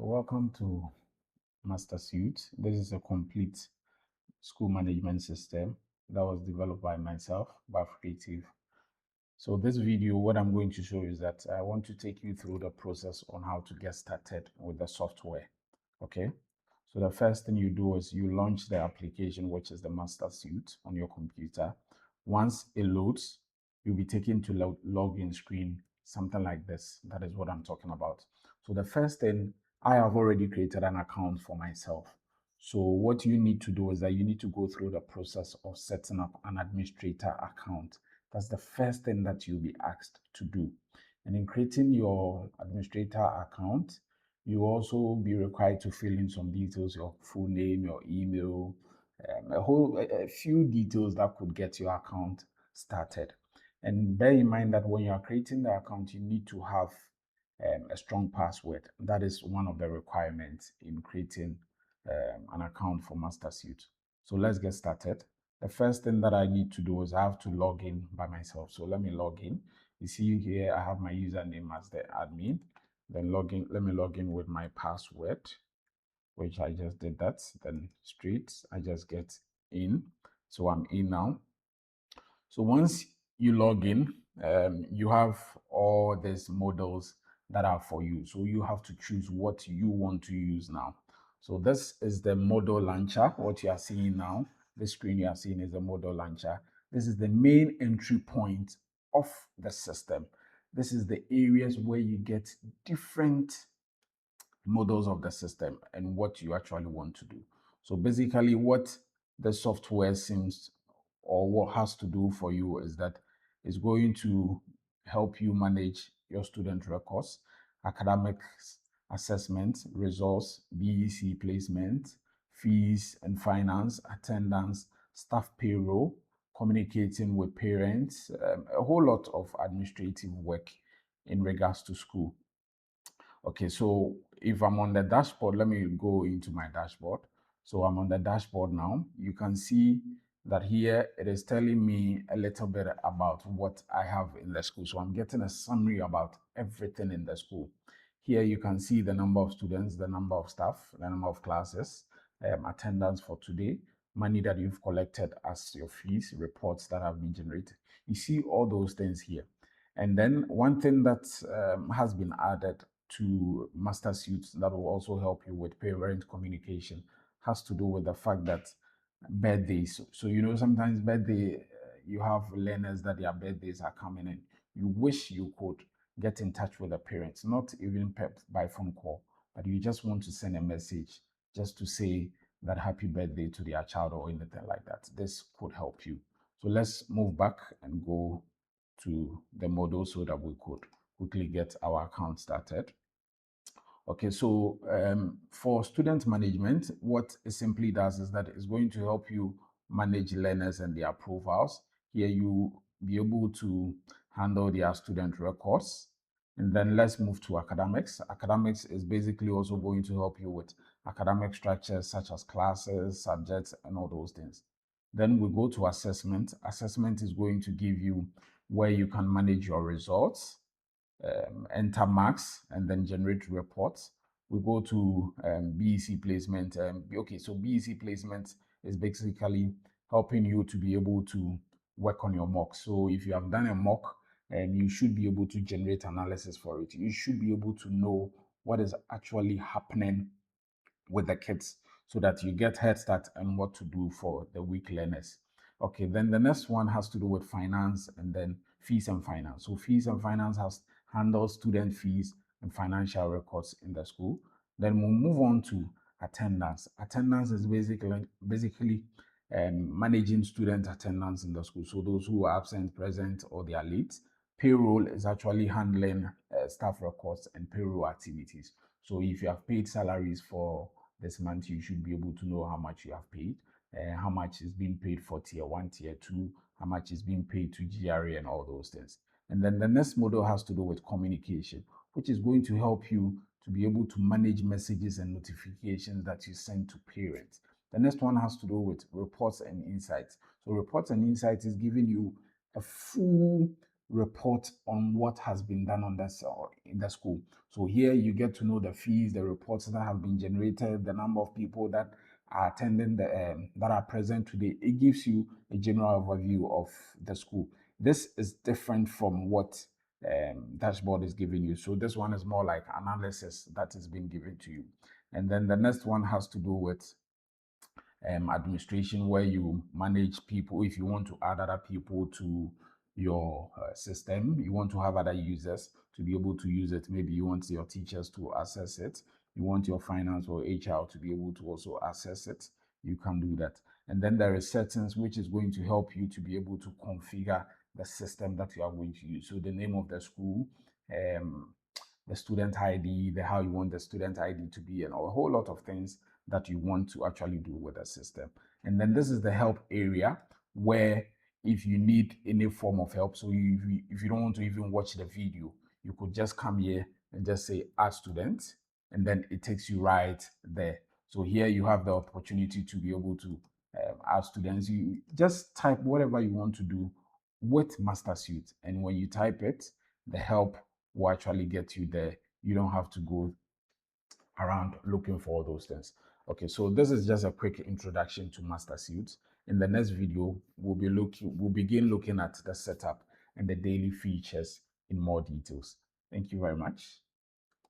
Welcome to MasterSuite. This is a complete school management system that was developed by myself, BAF Creative. So this video, what I'm going to show is that I want to take you through the process on how to get started with the software. Okay. So the first thing you do is you launch the application, which is the MasterSuite on your computer. Once it loads, you'll be taken to login screen, something like this. That is what I'm talking about. So the first thing, I have already created an account for myself. So what you need to do is that you need to go through the process of setting up an administrator account. That's the first thing that you'll be asked to do. And in creating your administrator account, you also be required to fill in some details, your full name, your email, a few details that could get your account started. And bear in mind that when you are creating the account, you need to have a strong password. That is one of the requirements in creating an account for MasterSuite. So let's get started. The first thing that I need to do is I have to log in by myself. So let me log in. You see here, I have my username as the admin. Then let me log in with my password, which I just did that. Then straight, I just get in. So I'm in now. So once you log in, you have all these models that are for you. So you have to choose what you want to use now. So this is the model launcher. What you are seeing now, the screen you are seeing is the model launcher. This is the main entry point of the system. This is the areas where you get different models of the system and what you actually want to do. So basically what the software seems or what has to do for you is that it's going to help you manage your student records, academics assessment, results, BECE placement, fees and finance, attendance, staff payroll, communicating with parents, a whole lot of administrative work in regards to school. Okay, so if I'm on the dashboard, let me go into my dashboard. So I'm on the dashboard now. You can see that here it is telling me a little bit about what I have in the school. So I'm getting a summary about everything in the school. Here you can see the number of students, the number of staff, the number of classes, attendance for today, money that you've collected as your fees, reports that have been generated. You see all those things here. And then one thing that has been added to MasterSuite that will also help you with parent communication has to do with the fact that birthdays. So you know sometimes birthday you have learners that their birthdays are coming in. You wish you could get in touch with the parents, not even by phone call, but you just want to send a message just to say that happy birthday to their child or anything like that. This could help you. So let's move back and go to the model so that we could quickly get our account started. Okay, so for student management, what it simply does is that it's going to help you manage learners and their profiles. Here you be able to handle their student records. And then let's move to academics. Academics is basically also going to help you with academic structures such as classes, subjects, and all those things. Then we go to assessment. Assessment is going to give you where you can manage your results, enter marks, and then generate reports. We go to BECE placement. Okay, so BECE placement is basically helping you to be able to work on your mock. So if you have done a mock, you should be able to generate analysis for it. You should be able to know what is actually happening with the kids so that you get head start and what to do for the weak learners. Okay, then the next one has to do with finance and then fees and finance. So fees and finance handles student fees and financial records in the school. Then we'll move on to attendance. Attendance is basically managing student attendance in the school. So those who are absent, present, or they are late. Payroll is actually handling staff records and payroll activities. So if you have paid salaries for this month, you should be able to know how much you have paid, how much is being paid for tier 1, tier 2, how much is being paid to GRA and all those things. And then the next model has to do with communication, which is going to help you to be able to manage messages and notifications that you send to parents. The next one has to do with reports and insights. So reports and insights is giving you a full report on what has been done on that in the school. So here you get to know the fees, the reports that have been generated, the number of people that are attending that are present today. It gives you a general overview of the school. This is different from what dashboard is giving you. So this one is more like analysis that is being given to you. And then the next one has to do with administration, where you manage people. If you want to add other people to your system, you want to have other users to be able to use it. Maybe you want your teachers to access it. You want your finance or HR to be able to also access it. You can do that. And then there is settings, which is going to help you to be able to configure the system that you are going to use. So the name of the school, the student ID, the how you want the student ID to be, and a whole lot of things that you want to actually do with the system. And then this is the help area, where if you need any form of help, so if you don't want to even watch the video, you could just come here and just say add student, and then it takes you right there. So here you have the opportunity to be able to add students. You just type whatever you want to do with MasterSuite, and when you type it, the help will actually get you there. You don't have to go around looking for all those things. Okay, so this is just a quick introduction to MasterSuite. In the next video, we'll begin looking at the setup and the daily features in more details. Thank you very much.